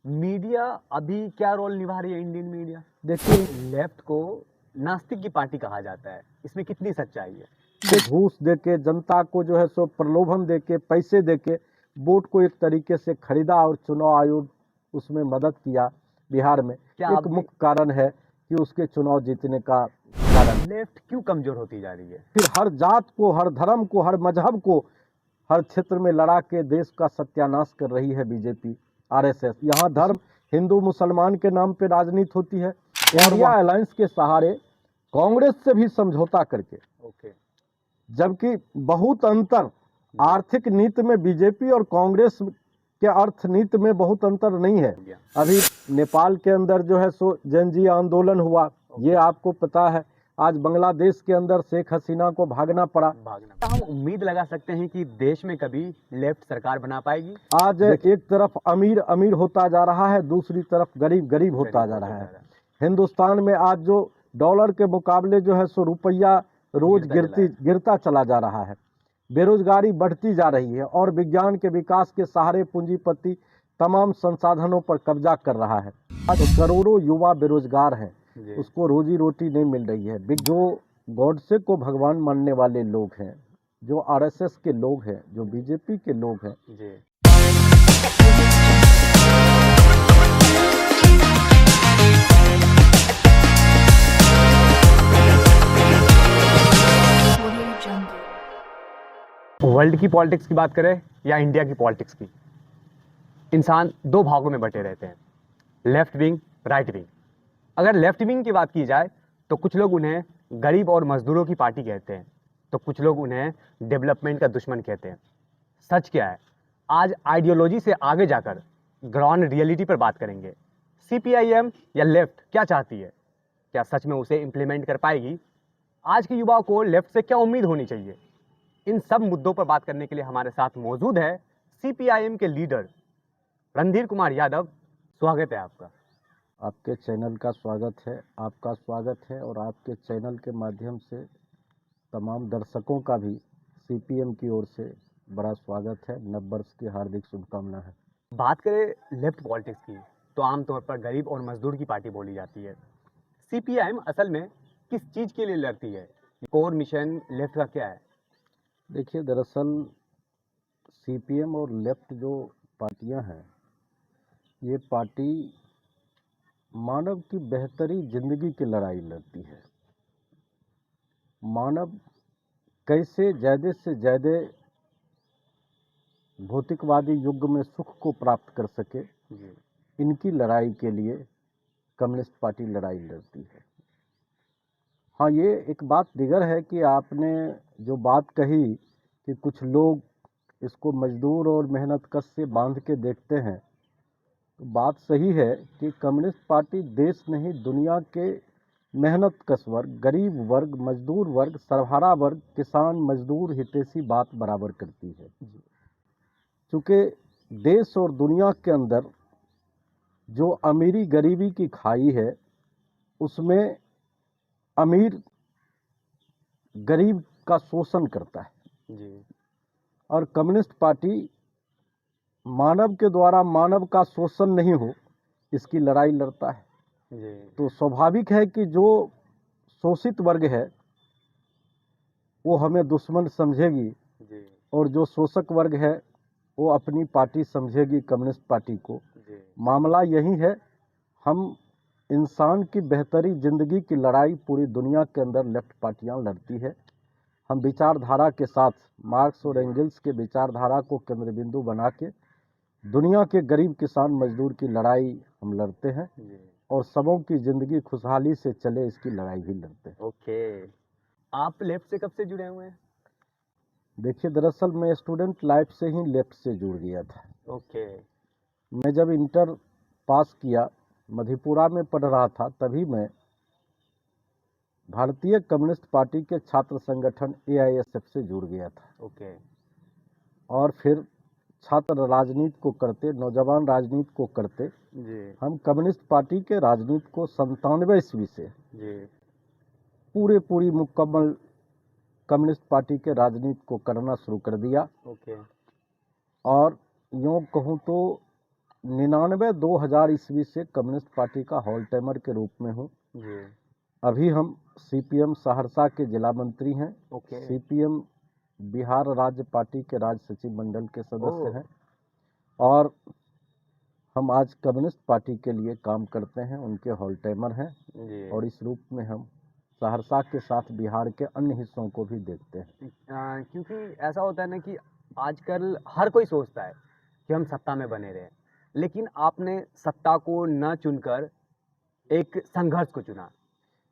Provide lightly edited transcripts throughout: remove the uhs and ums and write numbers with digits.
Media अभी क्या role निभा रही है इंडियन मीडिया? देखिए, लेफ्ट को नास्तिक की पार्टी कहा जाता है, इसमें कितनी सच्चाई है? घूस देके जनता को जो है सो प्रलोभन देके पैसे देके वोट को एक तरीके से खरीदा और चुनाव आयोग उसमें मदद किया। बिहार में क्या एक आप मुख्य कारण है कि उसके चुनाव जीतने का कारण। लेफ्ट क्यों कमजोर होती जा रही है? फिर हर जात को, हर धर्म को, हर मजहब को हर क्षेत्र में लड़ा के देश का सत्यानाश कर रही है बीजेपी, आरएसएस। यहाँ धर्म हिंदू मुसलमान के नाम पे राजनीति होती है। इंडिया अलायंस के सहारे कांग्रेस से भी समझौता करके, ओके, जबकि बहुत अंतर आर्थिक नीति में बीजेपी और कांग्रेस के अर्थ नीति में बहुत अंतर नहीं है। अभी नेपाल के अंदर जो है सो जनजीय आंदोलन हुआ, ये आपको पता है। आज बांग्लादेश के अंदर शेख हसीना को भागना पड़ा। तो हम उम्मीद लगा सकते हैं कि देश में कभी लेफ्ट सरकार बना पाएगी? आज एक तरफ अमीर अमीर होता जा रहा है, दूसरी तरफ गरीब गरीब होता जा रहा है। हिंदुस्तान में आज जो डॉलर के मुकाबले जो है सो रुपया रोज गिरता चला जा रहा है। बेरोजगारी बढ़ती जा रही है और विज्ञान के विकास के सहारे पूंजीपति तमाम संसाधनों पर कब्जा कर रहा है। आज करोड़ों युवा बेरोजगार हैं, उसको रोजी रोटी नहीं मिल रही है। जो गॉडसे को भगवान मानने वाले लोग हैं, जो आरएसएस के लोग हैं, जो बीजेपी के लोग हैं, वर्ल्ड की पॉलिटिक्स की बात करें या इंडिया की पॉलिटिक्स की, इंसान दो भागों में बटे रहते हैं, लेफ्ट विंग, राइट विंग। अगर लेफ्ट विंग की बात की जाए तो कुछ लोग उन्हें गरीब और मजदूरों की पार्टी कहते हैं, तो कुछ लोग उन्हें डेवलपमेंट का दुश्मन कहते हैं। सच क्या है? आज आइडियोलॉजी से आगे जाकर ग्राउंड रियलिटी पर बात करेंगे। सीपीआईएम या लेफ्ट क्या चाहती है? क्या सच में उसे इम्प्लीमेंट कर पाएगी? आज के युवाओं को लेफ्ट से क्या उम्मीद होनी चाहिए? इन सब मुद्दों पर बात करने के लिए हमारे साथ मौजूद है सीपीआईएम के लीडर रणधीर कुमार यादव। स्वागत है आपका। आपके चैनल का स्वागत है, आपका स्वागत है, और आपके चैनल के माध्यम से तमाम दर्शकों का भी सीपीएम की ओर से बड़ा स्वागत है। नववर्ष की हार्दिक शुभकामना है। बात करें लेफ्ट पॉलिटिक्स की तो आमतौर पर गरीब और मजदूर की पार्टी बोली जाती है। सीपीआईएम असल में किस चीज के लिए लड़ती है? कोर मिशन लेफ्ट का क्या है? देखिए, दरअसल सीपीएम और लेफ्ट जो पार्टियां हैं, ये पार्टी मानव की बेहतरी जिंदगी की लड़ाई लड़ती है। मानव कैसे ज़्यादा से ज़्यादा भौतिकवादी युग में सुख को प्राप्त कर सके, इनकी लड़ाई के लिए कम्युनिस्ट पार्टी लड़ाई लड़ती है। हाँ, ये एक बात दिगर है कि आपने जो बात कही कि कुछ लोग इसको मजदूर और मेहनतकश से बांध के देखते हैं, तो बात सही है कि कम्युनिस्ट पार्टी देश नहीं, दुनिया के मेहनतकश वर्ग, गरीब वर्ग, मजदूर वर्ग, सर्वहारा वर्ग, किसान, मजदूर, हितैषी बात बराबर करती है। चूँकि देश और दुनिया के अंदर जो अमीरी गरीबी की खाई है, उसमें अमीर गरीब का शोषण करता है जी। और कम्युनिस्ट पार्टी मानव के द्वारा मानव का शोषण नहीं हो, इसकी लड़ाई लड़ता है जी। तो स्वाभाविक है कि जो शोषित वर्ग है वो हमें दुश्मन समझेगी जी। और जो शोषक वर्ग है वो अपनी पार्टी समझेगी, कम्युनिस्ट पार्टी को जी। मामला यही है। हम इंसान की बेहतरी जिंदगी की लड़ाई पूरी दुनिया के अंदर लेफ्ट पार्टियां लड़ती है। हम विचारधारा के साथ मार्क्स और एंगल्स के विचारधारा को केंद्र बिंदु बना के दुनिया के गरीब किसान मजदूर की लड़ाई हम लड़ते हैं और सबों की जिंदगी खुशहाली से चले, इसकी लड़ाई भी लड़ते हैं। ओके, आप लेफ्ट से कब से जुड़े हुए हैं? देखिए, दरअसल मैं स्टूडेंट लाइफ से ही लेफ्ट से जुड़ गया था। ओके, मैं जब इंटर पास किया, मधेपुरा में पढ़ रहा था, तभी मैं भारतीय कम्युनिस्ट पार्टी के छात्र संगठन एआईएसएफ से जुड़ गया था। ओके, और फिर छात्र राजनीति को करते, नौजवान राजनीति को करते जी। हम कम्युनिस्ट पार्टी के राजनीति को 97 ईस्वी से जी। पूरी मुकम्मल कम्युनिस्ट पार्टी के राजनीति को करना शुरू कर दिया। ओके। और यूँ कहूँ तो 99-2000 ईस्वी से कम्युनिस्ट पार्टी का हॉल टाइमर के रूप में हूँ। जी। अभी हम सीपीएम सहरसा के जिला मंत्री हैं। ओके। सीपीएम बिहार राज्य पार्टी के राज्य सचिव मंडल के सदस्य ओह। हैं और हम आज कम्युनिस्ट पार्टी के लिए काम करते हैं, उनके हॉल टाइमर हैं जी। और इस रूप में हम सहरसा के साथ बिहार के अन्य हिस्सों को भी देखते हैं। क्योंकि ऐसा होता है ना कि आजकल हर कोई सोचता है कि हम सत्ता में बने रहें, लेकिन आपने सत्ता को न चुनकर एक संघर्ष को चुना।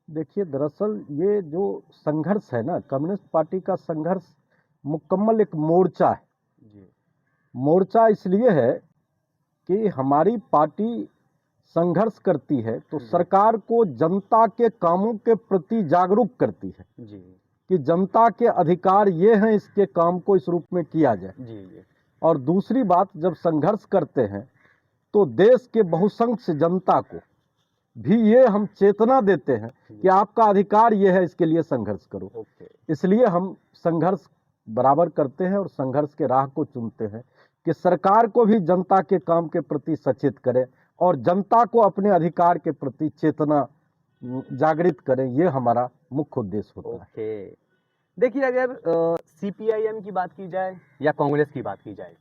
देखिए, दरअसल ये जो संघर्ष है ना, कम्युनिस्ट पार्टी का संघर्ष मुकम्मल एक मोर्चा है। जी। मोर्चा इसलिए है कि हमारी पार्टी संघर्ष करती है तो जी। सरकार को जनता के कामों के प्रति जागरूक करती है जी। कि जनता के अधिकार ये हैं, इसके काम को इस रूप में किया जाए। जी। जी। और दूसरी बात, जब संघर्ष करते हैं तो देश के बहुसंख्य जनता को भी ये हम चेतना देते हैं कि आपका अधिकार ये है, इसके लिए संघर्ष करो। ओके। इसलिए हम संघर्ष बराबर करते हैं और संघर्ष के राह को चुनते हैं कि सरकार को भी जनता के काम के प्रति सचेत करें और जनता को अपने अधिकार के प्रति चेतना जागृत करें। ये हमारा मुख्य उद्देश्य होता है। ओके। देखिए, अगर सीपीआईएम की बात की जाए या कांग्रेस की बात की जाए,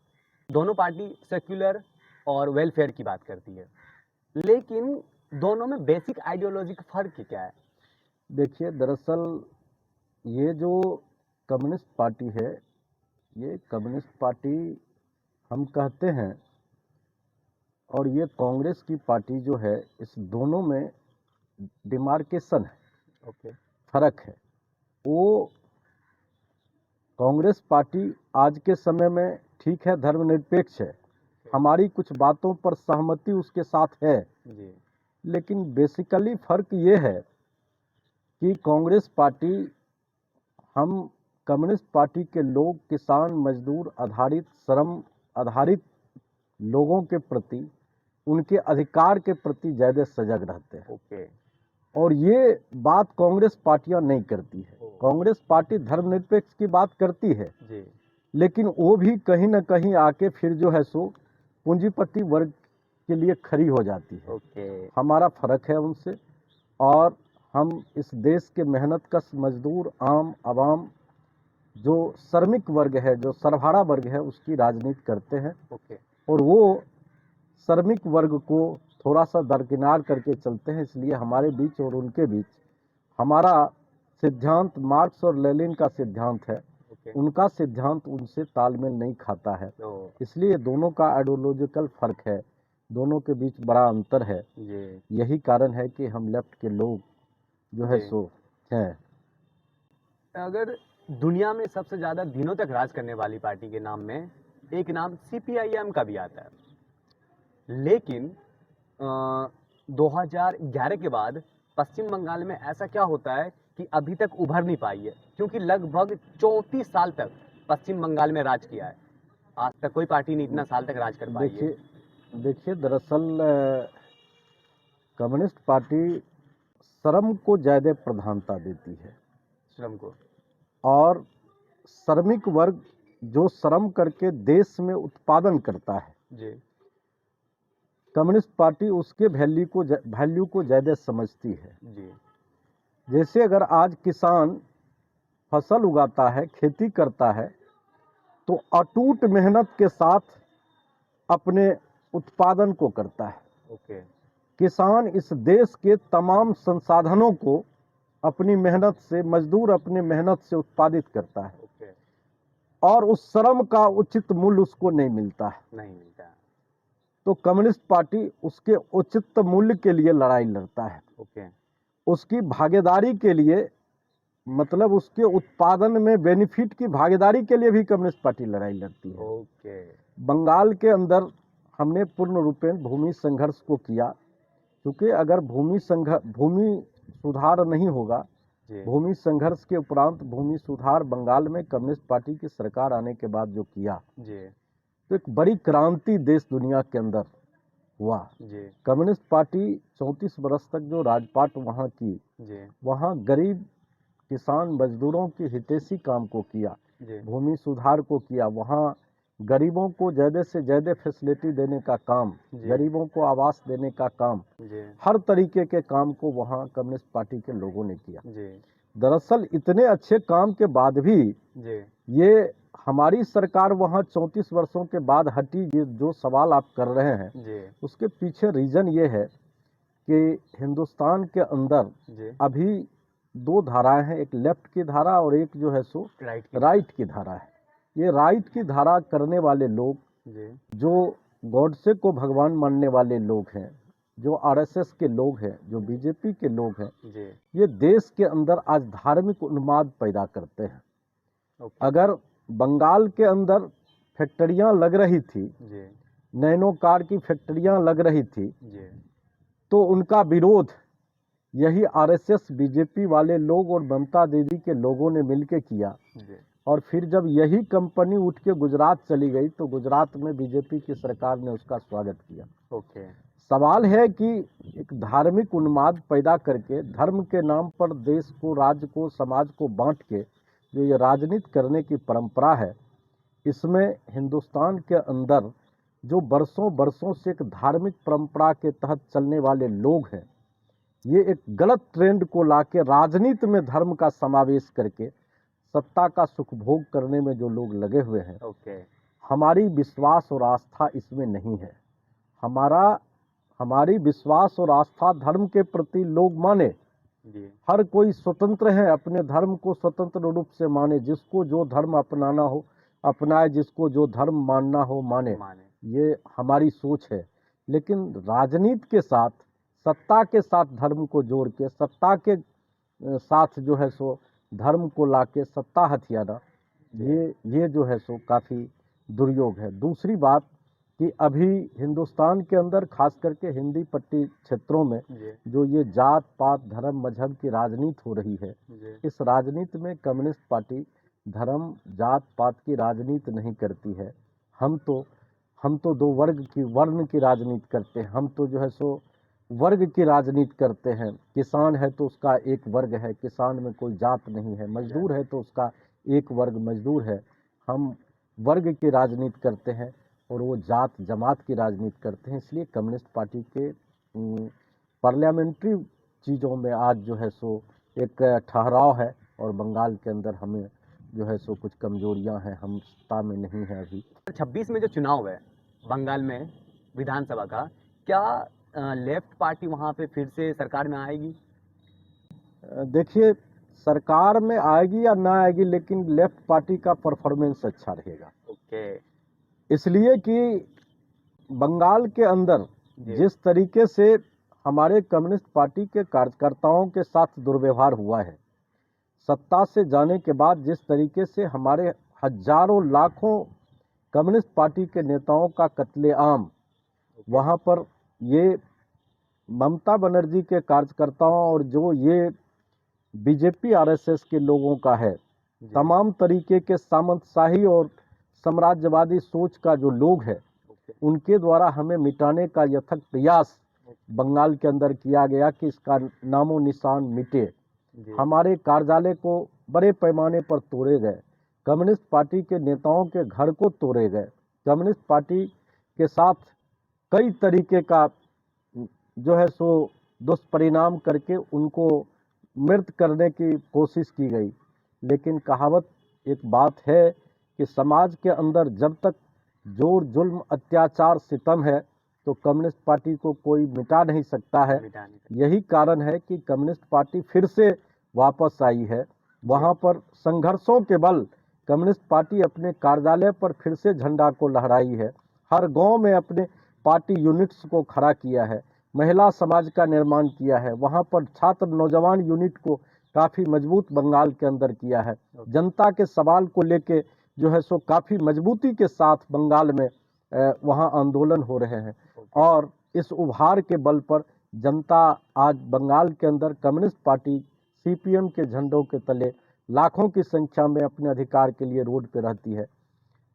दोनों पार्टी सेक्युलर और वेलफेयर की बात करती है, लेकिन दोनों में बेसिक आइडियोलॉजी का फर्क क्या है? देखिए, दरअसल ये जो कम्युनिस्ट पार्टी है, ये कम्युनिस्ट पार्टी हम कहते हैं और ये कांग्रेस की पार्टी जो है, इस दोनों में डिमार्केशन है। ओके। फर्क है। वो कांग्रेस पार्टी आज के समय में ठीक है, धर्मनिरपेक्ष है, हमारी कुछ बातों पर सहमति उसके साथ है जी। लेकिन बेसिकली फर्क ये है कि कांग्रेस पार्टी, हम कम्युनिस्ट पार्टी के लोग किसान मजदूर आधारित श्रम आधारित लोगों के प्रति, उनके अधिकार के प्रति ज़्यादा सजग रहते हैं। ओके। और ये बात कांग्रेस पार्टियां नहीं करती है। कांग्रेस पार्टी धर्मनिरपेक्ष की बात करती है जी। लेकिन वो भी कहीं ना कहीं आके फिर जो है सो पूंजीपति वर्ग के लिए खड़ी हो जाती है। ओके। हमारा फर्क है उनसे और हम इस देश के मेहनतकश मजदूर आम आवाम जो श्रमिक वर्ग है, जो सरभाड़ा वर्ग है, उसकी राजनीति करते हैं। ओके। और वो श्रमिक वर्ग को थोड़ा सा दरकिनार करके चलते हैं। इसलिए हमारे बीच और उनके बीच हमारा सिद्धांत मार्क्स और लेनिन का सिद्धांत है। ओके। उनका सिद्धांत उनसे तालमेल नहीं खाता है। तो इसलिए दोनों का आइडियोलॉजिकल फर्क है, दोनों के बीच बड़ा अंतर है। जी। यही कारण है कि हम लेफ्ट के लोग जो है जी। सो हैं। अगर दुनिया में सबसे ज्यादा दिनों तक राज करने वाली पार्टी के नाम में एक नाम सीपीआईएम का भी आता है, लेकिन 2011 के बाद पश्चिम बंगाल में ऐसा क्या होता है कि अभी तक उभर नहीं पाई है? क्योंकि लगभग 34 साल तक पश्चिम बंगाल में राज किया है, आज तक कोई पार्टी नहीं इतना साल तक राज कर पाई है। देखिए, दरअसल कम्युनिस्ट पार्टी श्रम को ज़्यादा प्रधानता देती है श्रम को, और श्रमिक वर्ग जो श्रम करके देश में उत्पादन करता है, जी। कम्युनिस्ट पार्टी उसके वैल्यू को ज़्यादा समझती है। जी। जैसे अगर आज किसान फसल उगाता है, खेती करता है, तो अटूट मेहनत के साथ अपने उत्पादन को करता है। ओके। किसान इस देश के तमाम संसाधनों को अपनी मेहनत से, मजदूर अपने मेहनत से उत्पादित करता है। ओके। और उस श्रम का उचित मूल्य उसको नहीं मिलता है। नहीं मिलता। तो कम्युनिस्ट पार्टी उसके उचित मूल्य के लिए लड़ाई लड़ता है। ओके। उसकी भागीदारी के लिए, मतलब उसके उत्पादन में बेनिफिट की भागीदारी के लिए भी कम्युनिस्ट पार्टी लड़ाई लड़ती है। ओके। बंगाल के अंदर हमने पूर्ण रूपेण भूमि संघर्ष को किया, क्योंकि अगर भूमि सुधार नहीं होगा, भूमि संघर्ष के उपरांत भूमि सुधार बंगाल में कम्युनिस्ट पार्टी की सरकार आने के बाद जो किया जी। तो एक बड़ी क्रांति देश दुनिया के अंदर हुआ। जी। कम्युनिस्ट पार्टी 34 वर्ष तक जो राजपाट वहाँ की, जी। वहाँ गरीब किसान मजदूरों की हितैषी काम को किया, जी। भूमि सुधार को किया, वहाँ गरीबों को ज़्यादा से ज़्यादा फैसिलिटी देने का काम, जी। गरीबों को आवास देने का काम, जी हर तरीके के काम को वहाँ कम्युनिस्ट पार्टी के लोगों ने किया। जी दरअसल इतने अच्छे काम के बाद भी जी ये हमारी सरकार वहाँ 34 वर्षों के बाद हटी, ये जो सवाल आप कर रहे हैं जी उसके पीछे रीज़न ये है कि हिंदुस्तान के अंदर जी अभी दो धाराएं हैं, एक लेफ्ट की धारा और एक जो है सो राइट की धारा है। ये राइट की धारा करने वाले लोग, जी जो गॉडसे को भगवान मानने वाले लोग हैं, जो आरएसएस के लोग हैं, जो बीजेपी के लोग हैं, जी ये देश के अंदर आज धार्मिक उन्माद पैदा करते हैं। ओके अगर बंगाल के अंदर फैक्ट्रियां लग रही थी, जी नैनो कार की फैक्ट्रियां लग रही थी, जी तो उनका विरोध यही आरएसएस बीजेपी वाले लोग और ममता दीदी के लोगों ने मिलकर किया। जी और फिर जब यही कंपनी उठ के गुजरात चली गई तो गुजरात में बीजेपी की सरकार ने उसका स्वागत किया। ओके सवाल है कि एक धार्मिक उन्माद पैदा करके धर्म के नाम पर देश को, राज्य को, समाज को बांट के जो ये राजनीति करने की परंपरा है, इसमें हिंदुस्तान के अंदर जो बरसों बरसों से एक धार्मिक परंपरा के तहत चलने वाले लोग हैं, ये एक गलत ट्रेंड को लाके राजनीति में धर्म का समावेश करके सत्ता का सुख भोग करने में जो लोग लगे हुए हैं, ओके हमारी विश्वास और आस्था इसमें नहीं है। हमारी विश्वास और आस्था धर्म के प्रति लोग माने, जी हर कोई स्वतंत्र है, अपने धर्म को स्वतंत्र रूप से माने, जिसको जो धर्म अपनाना हो अपनाए, जिसको जो धर्म मानना हो माने, माने ये हमारी सोच है। लेकिन राजनीति के साथ, सत्ता के साथ धर्म को जोड़ के, सत्ता के साथ जो है सो धर्म को लाके सत्ता हथियाना, ये जो है सो काफ़ी दुर्योग है। दूसरी बात कि अभी हिंदुस्तान के अंदर खास करके हिंदी पट्टी क्षेत्रों में जी जो ये जात पात धर्म मजहब की राजनीति हो रही है, जी इस राजनीति में कम्युनिस्ट पार्टी धर्म जात पात की राजनीति नहीं करती है। हम तो दो वर्ण की राजनीति करते हैं। हम तो जो है सो वर्ग की राजनीति करते हैं। किसान है तो उसका एक वर्ग है, किसान में कोई जात नहीं है। मजदूर है तो उसका एक वर्ग मजदूर है। हम वर्ग की राजनीति करते हैं और वो जात जमात की राजनीति करते हैं। इसलिए कम्युनिस्ट पार्टी के पार्लियामेंट्री चीज़ों में आज जो है सो एक ठहराव है और बंगाल के अंदर हमें जो है सो कुछ कमजोरियां हैं, हम सत्ता में नहीं है अभी। 26 में जो चुनाव है बंगाल में विधानसभा का, क्या लेफ्ट पार्टी वहां पे फिर से सरकार में आएगी? देखिए, सरकार में आएगी या ना आएगी, लेकिन लेफ्ट पार्टी का परफॉर्मेंस अच्छा रहेगा। ओके इसलिए कि बंगाल के अंदर जी जिस तरीके से हमारे कम्युनिस्ट पार्टी के कार्यकर्ताओं के साथ दुर्व्यवहार हुआ है, सत्ता से जाने के बाद जिस तरीके से हमारे हजारों लाखों कम्युनिस्ट पार्टी के नेताओं का कत्लेआम, वहाँ पर ये ममता बनर्जी के कार्यकर्ताओं और जो ये बीजेपी आरएसएस के लोगों का है, जी तमाम तरीके के सामंतशाही और साम्राज्यवादी सोच का जो लोग है, ओके उनके द्वारा हमें मिटाने का यथक प्रयास बंगाल के अंदर किया गया कि इसका नामो निशान मिटे। जी हमारे कार्यालय को बड़े पैमाने पर तोड़े गए, कम्युनिस्ट पार्टी के नेताओं के घर को तोड़े गए, कम्युनिस्ट पार्टी के साथ कई तरीके का जो है सो दुष्परिणाम करके उनको मृत करने की कोशिश की गई। लेकिन कहावत एक बात है कि समाज के अंदर जब तक जोर जुल्म अत्याचार सितम है तो कम्युनिस्ट पार्टी को कोई मिटा नहीं सकता है। मिटाने का यही कारण है कि कम्युनिस्ट पार्टी फिर से वापस आई है। वहाँ पर संघर्षों के बल कम्युनिस्ट पार्टी अपने कार्यालय पर फिर से झंडा को लहराई है, हर गांव में अपने पार्टी यूनिट्स को खड़ा किया है, महिला समाज का निर्माण किया है, वहाँ पर छात्र नौजवान यूनिट को काफ़ी मजबूत बंगाल के अंदर किया है। जनता के सवाल को लेके जो है सो काफ़ी मजबूती के साथ बंगाल में वहाँ आंदोलन हो रहे हैं और इस उभार के बल पर जनता आज बंगाल के अंदर कम्युनिस्ट पार्टी सीपीएम के झंडों के तले लाखों की संख्या में अपने अधिकार के लिए रोड पे रहती है।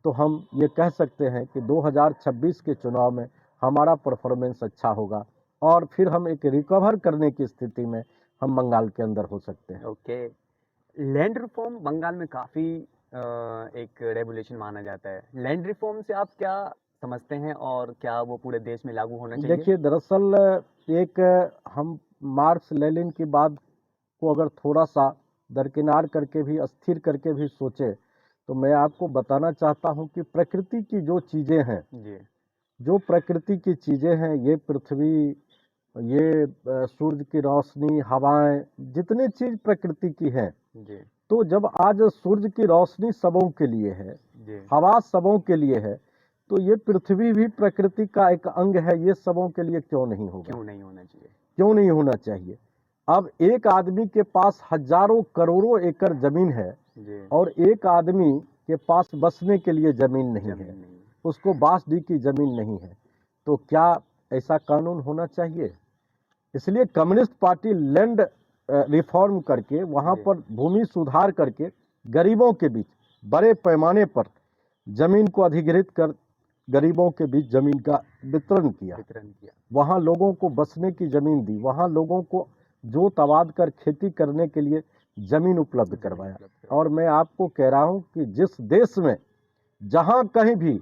तो हम ये कह सकते हैं कि 2026 के चुनाव में हमारा परफॉर्मेंस अच्छा होगा और फिर हम एक रिकवर करने की स्थिति में हम बंगाल के अंदर हो सकते हैं। ओके लैंड रिफॉर्म बंगाल में काफी एक रेगुलेशन माना जाता है। लैंड रिफॉर्म से आप क्या समझते हैं और क्या वो पूरे देश में लागू होना चाहिए? देखिए, दरअसल एक हम मार्क्स लेनिन की बात को अगर थोड़ा सा दरकिनार करके भी, अस्थिर करके भी सोचे, तो मैं आपको बताना चाहता हूं कि प्रकृति की जो चीज़ें हैं, जी जो प्रकृति की चीज़ें हैं, ये पृथ्वी, ये सूरज की रोशनी, हवाएं, जितनी चीज़ प्रकृति की हैं, जी तो जब आज सूरज की रोशनी सबों के लिए है, जी हवा सबों के लिए है, तो ये पृथ्वी भी प्रकृति का एक अंग है, ये सबों के लिए क्यों नहीं होगा? क्यों नहीं होना चाहिए? क्यों नहीं होना चाहिए? अब एक आदमी के पास हजारों करोड़ों एकड़ जमीन है जी और एक आदमी के पास बसने के लिए जमीन नहीं जमीन है, नहीं है। उसको बासडी की जमीन नहीं है, तो क्या ऐसा कानून होना चाहिए? इसलिए कम्युनिस्ट पार्टी लैंड रिफॉर्म करके, वहां जी पर भूमि सुधार करके गरीबों के बीच बड़े पैमाने पर जमीन को अधिग्रहित कर गरीबों के बीच जमीन का वितरण किया, वितरण किया। वहां लोगों को बसने की जमीन दी, वहां लोगों को जोत आबाद कर खेती करने के लिए जमीन उपलब्ध जमीन करवाया। उपलब्ध करवाया। और मैं आपको कह रहा हूं कि जिस देश में जहां कहीं भी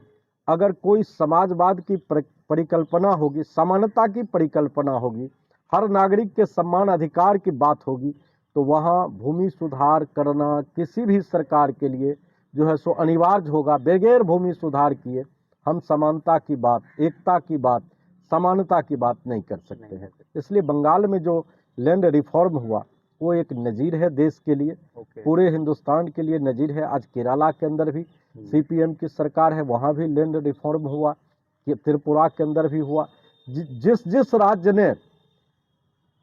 अगर कोई समाजवाद की परिकल्पना होगी, समानता की परिकल्पना होगी, हर नागरिक के सम्मान अधिकार की बात होगी, तो वहां भूमि सुधार करना किसी भी सरकार के लिए जो है सो अनिवार्य होगा। बगैर भूमि सुधार किए हम समानता की बात, एकता की बात, समानता की बात नहीं कर सकते हैं। इसलिए बंगाल में जो लैंड रिफॉर्म हुआ, वो एक नजीर है देश के लिए, ओके पूरे हिंदुस्तान के लिए नजीर है। आज केरला के अंदर भी सीपीएम की सरकार है, वहां भी लैंड रिफॉर्म हुआ, कि त्रिपुरा के अंदर भी हुआ। जिस जिस राज्य ने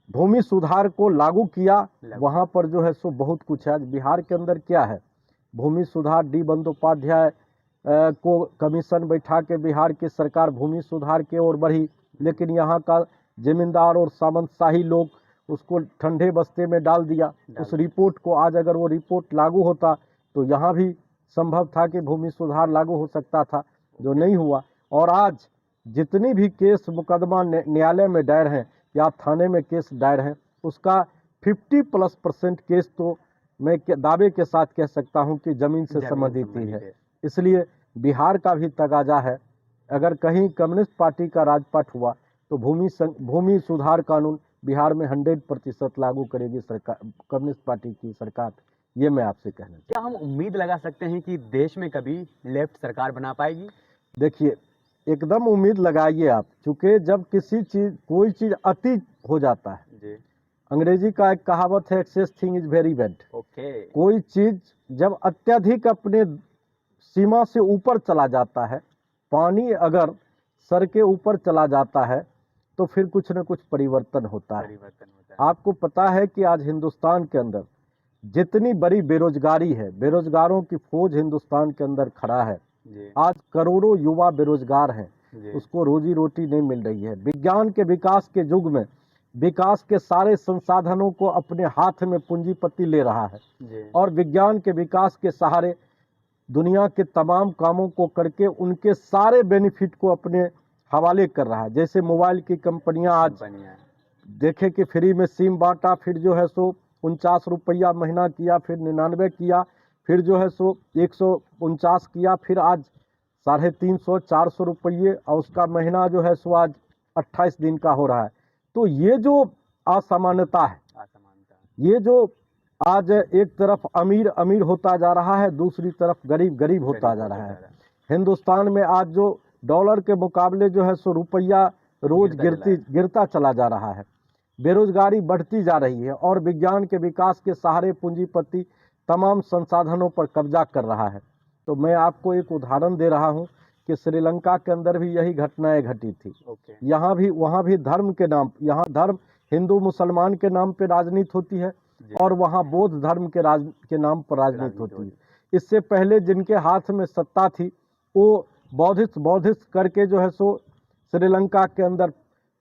भूमि सुधार को लागू किया, वहां पर जो है सो बहुत कुछ है। आज बिहार के अंदर क्या है, भूमि सुधार, डी बंदोपाध्याय को कमीशन बैठा के बिहार की सरकार भूमि सुधार की ओर बढ़ी, लेकिन यहाँ का जमींदार और सामंतशाही लोग उसको ठंडे बस्ते में डाल दिया। उस रिपोर्ट को आज अगर वो रिपोर्ट लागू होता तो यहाँ भी संभव था कि भूमि सुधार लागू हो सकता था, जो नहीं हुआ। और आज जितनी भी केस मुकदमा न्यायालय में दायर हैं या थाने में केस दायर हैं, उसका 50+ % केस तो मैं दावे के साथ कह सकता हूं कि जमीन से संबंधित ही है। इसलिए बिहार का भी तगाजा है, अगर कहीं कम्युनिस्ट पार्टी का राजपाट हुआ तो भूमि सुधार कानून बिहार में 100% लागू करेगी सरकार, कम्युनिस्ट पार्टी की सरकार। ये मैं आपसे कहना चाहता हूं। क्या हम उम्मीद लगा सकते हैं कि देश में कभी लेफ्ट सरकार बना पाएगी? देखिए, एकदम उम्मीद लगाइए आप, चूंकि जब कोई चीज अति हो जाता है, जी अंग्रेजी का एक कहावत है, excess thing is very bad. Okay कोई चीज जब अत्यधिक अपने सीमा से ऊपर चला जाता है, पानी अगर सर के ऊपर चला जाता है, तो फिर कुछ न कुछ परिवर्तन होता है। आपको पता है कि आज हिंदुस्तान के अंदर जितनी बड़ी बेरोजगारी है, बेरोजगारों की फौज हिंदुस्तान के अंदर खड़ा है। आज करोड़ों युवा बेरोजगार हैं, उसको रोजी रोटी नहीं मिल रही है। विज्ञान के विकास के युग में विकास के सारे संसाधनों को अपने हाथ में पूंजीपति ले रहा है और विज्ञान के विकास के सहारे दुनिया के तमाम कामों को करके उनके सारे बेनिफिट को अपने हवाले कर रहा है। जैसे मोबाइल की कंपनियां आज देखे कि फ्री में सिम बांटा, फिर जो है सो 49 रुपया महीना किया, फिर 99 किया, फिर जो है सो 149 किया, फिर आज 350-400 रुपये, और उसका महीना जो है सो आज 28 दिन का हो रहा है। तो ये जो असमानता है, ये जो आज एक तरफ अमीर अमीर होता जा रहा है, दूसरी तरफ गरीब गरीब होता जा रहा है। हिंदुस्तान में आज जो डॉलर के मुकाबले जो है सो रुपया रोज गिरता चला जा रहा है, बेरोजगारी बढ़ती जा रही है और विज्ञान के विकास के सहारे पूंजीपति तमाम संसाधनों पर कब्जा कर रहा है। तो मैं आपको एक उदाहरण दे रहा हूं कि श्रीलंका के अंदर भी यही घटनाएं घटी थी। यहाँ भी, वहाँ भी धर्म के नाम, यहाँ धर्म हिंदू मुसलमान के नाम पे राजनीति होती है और वहाँ बौद्ध धर्म के नाम पर राजनीति होती है। इससे पहले जिनके हाथ में सत्ता थी, वो बौद्धिस्ट करके जो है सो श्रीलंका के अंदर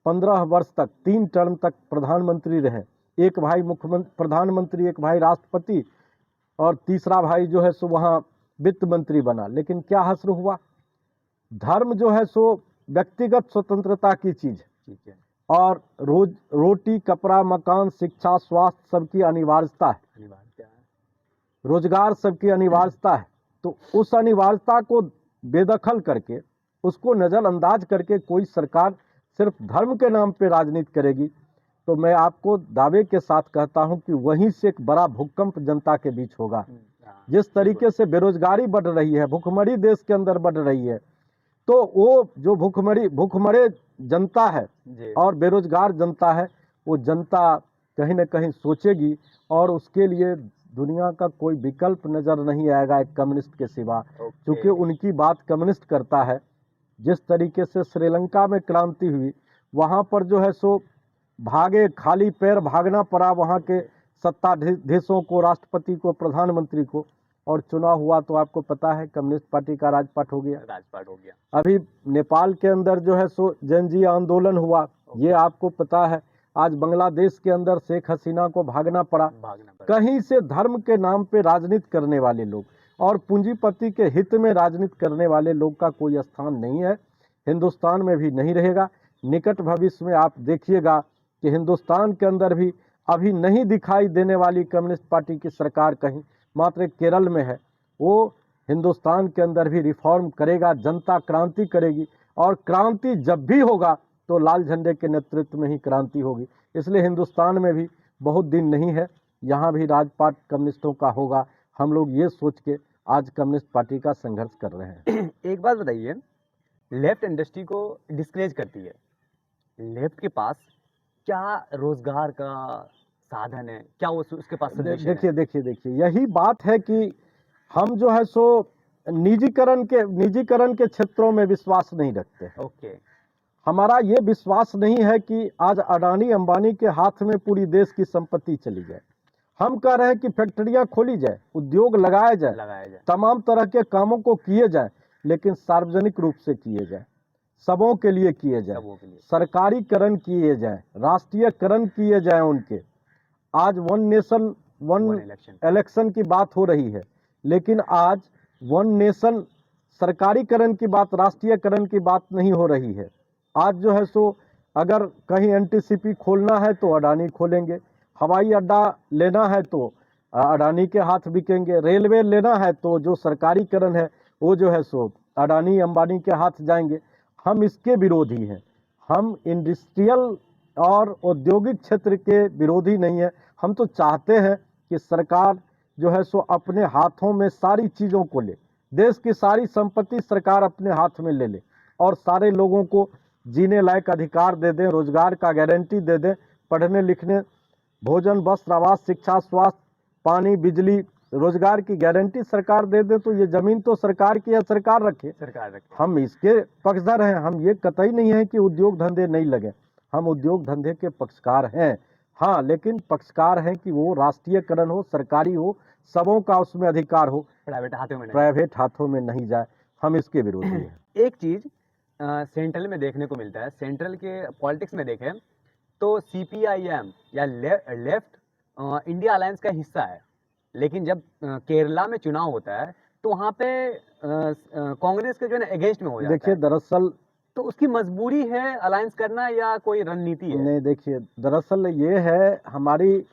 15 वर्ष तक, 3 टर्म तक प्रधानमंत्री रहे। एक भाई प्रधानमंत्री, एक भाई राष्ट्रपति और तीसरा भाई जो है सो वहाँ वित्त मंत्री बना। लेकिन क्या हश्र हुआ, धर्म जो है सो व्यक्तिगत स्वतंत्रता की चीज है और रोटी, कपड़ा, मकान, शिक्षा, स्वास्थ्य सबकी अनिवार्यता है, रोजगार सबकी अनिवार्यता है। तो उस अनिवार्यता को बेदखल करके, उसको नज़रअंदाज करके कोई सरकार सिर्फ धर्म के नाम पे राजनीति करेगी, तो मैं आपको दावे के साथ कहता हूं कि वहीं से एक बड़ा भूकंप जनता के बीच होगा। जिस तरीके से बेरोजगारी बढ़ रही है, भूखमरी देश के अंदर बढ़ रही है, तो वो जो भूखमरे जनता है और बेरोजगार जनता है, वो जनता कहीं ना कहीं सोचेगी और उसके लिए दुनिया का कोई विकल्प नजर नहीं आएगा एक कम्युनिस्ट के सिवा, क्योंकि उनकी बात कम्युनिस्ट करता है। जिस तरीके से श्रीलंका में क्रांति हुई, वहाँ पर जो है सो भागे, खाली पैर भागना पड़ा वहाँ के सत्ताधीशों को, राष्ट्रपति को, प्रधानमंत्री को, और चुनाव हुआ तो आपको पता है कम्युनिस्ट पार्टी का राजपाट हो गया। अभी नेपाल के अंदर जो है सो जनजीय आंदोलन हुआ, ये आपको पता है। आज बांग्लादेश के अंदर शेख हसीना को भागना पड़ा। कहीं से धर्म के नाम पे राजनीति करने वाले लोग और पूंजीपति के हित में राजनीति करने वाले लोग का कोई स्थान नहीं है, हिंदुस्तान में भी नहीं रहेगा। निकट भविष्य में आप देखिएगा कि हिंदुस्तान के अंदर भी अभी नहीं दिखाई देने वाली कम्युनिस्ट पार्टी की सरकार कहीं मात्र केरल में है। वो हिंदुस्तान के अंदर भी रिफॉर्म करेगा, जनता क्रांति करेगी, और क्रांति जब भी होगा तो लाल झंडे के नेतृत्व में ही क्रांति होगी। इसलिए हिंदुस्तान में भी बहुत दिन नहीं है, यहाँ भी राजपाट कम्युनिस्टों का होगा। हम लोग ये सोच के आज कम्युनिस्ट पार्टी का संघर्ष कर रहे हैं। एक बात बताइए, लेफ्ट इंडस्ट्री को डिस्करेज करती है, लेफ्ट के पास क्या रोजगार का साधन है, क्या उसके पास solution है? देखिए यही बात है कि हम जो है सो निजीकरण के क्षेत्रों में विश्वास नहीं रखते हैं। ओके, हमारा ये विश्वास नहीं है कि आज अडानी अंबानी के हाथ में पूरी देश की संपत्ति चली जाए। हम कह रहे हैं कि फैक्ट्रियां खोली जाए, उद्योग लगाए जाए, तमाम तरह के कामों को किए जाए, लेकिन सार्वजनिक रूप से किए जाए, सबों के लिए किए जाए, सरकारीकरण किए जाए, राष्ट्रीयकरण किए जाए उनके। आज वन नेशन वन इलेक्शन की बात हो रही है, लेकिन आज वन नेशन सरकारीकरण की बात, राष्ट्रीयकरण की बात नहीं हो रही है। आज जो है सो अगर कहीं एनटीसीपी खोलना है तो अडानी खोलेंगे, हवाई अड्डा लेना है तो अडानी के हाथ बिकेंगे, रेलवे लेना है तो जो सरकारीकरण है वो जो है सो अडानी अंबानी के हाथ जाएंगे। हम इसके विरोधी हैं। हम इंडस्ट्रियल और औद्योगिक क्षेत्र के विरोधी नहीं है। हम तो चाहते हैं कि सरकार जो है सो अपने हाथों में सारी चीज़ों को ले, देश की सारी संपत्ति सरकार अपने हाथ में ले ले और सारे लोगों को जीने लायक अधिकार दे दें, रोजगार का गारंटी दे दें, पढ़ने लिखने, भोजन, वस्त्र, आवास, शिक्षा, स्वास्थ्य, पानी, बिजली, रोजगार की गारंटी सरकार दे दे। तो ये जमीन तो सरकार की है, सरकार रखे। हम इसके पक्षधर हैं। हम ये कतई नहीं है कि उद्योग धंधे नहीं लगे, हम उद्योग धंधे के पक्षकार हैं। हाँ, लेकिन पक्षकार हैं कि वो राष्ट्रीयकरण हो, सरकारी हो, सबों का उसमें अधिकार हो, प्राइवेट हाथों में नहीं जाए। हम इसके विरोधी हैं। एक चीज सेंट्रल में देखने को मिलता है, सेंट्रल के पॉलिटिक्स में देखें तो सीपीआईएम या लेफ्ट इंडिया अलायंस का हिस्सा है, लेकिन जब केरला में चुनाव होता है तो वहाँ पे कांग्रेस के जो है अगेंस्ट में हो जाता है। देखिए, दरअसल तो उसकी मजबूरी है अलायंस करना या कोई रणनीति है? नहीं, देखिए दरअसल ये है, हमारी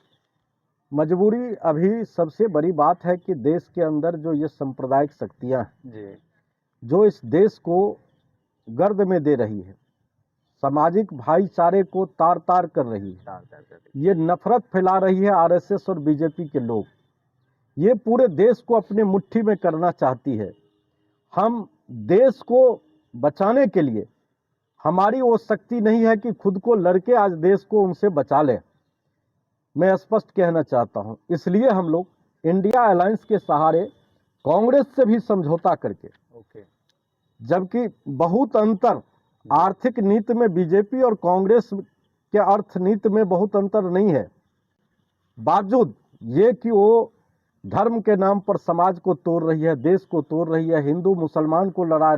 मजबूरी अभी सबसे बड़ी बात है कि देश के अंदर जो ये सांप्रदायिक शक्तियाँ हैं जो इस देश को गर्द में दे रही है, सामाजिक भाईचारे को तार तार कर रही है, ये नफरत फैला रही है। आरएसएस और बीजेपी के लोग ये पूरे देश को अपने मुट्ठी में करना चाहती है। हम देश को बचाने के लिए, हमारी वो शक्ति नहीं है कि खुद को लड़के आज देश को उनसे बचा लें। मैं स्पष्ट कहना चाहता हूं, इसलिए हम लोग इंडिया अलायंस के सहारे कांग्रेस से भी समझौता करके, जबकि बहुत अंतर आर्थिक नीति में बीजेपी और कांग्रेस के अर्थ नीति में बहुत अंतर नहीं है, बावजूद ये कि वो धर्म के नाम पर समाज को तोड़ रही है, देश को तोड़ रही है, हिंदू मुसलमान को लड़ा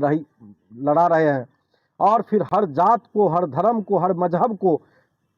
रहे हैं, और फिर हर जात को, हर धर्म को, हर मजहब को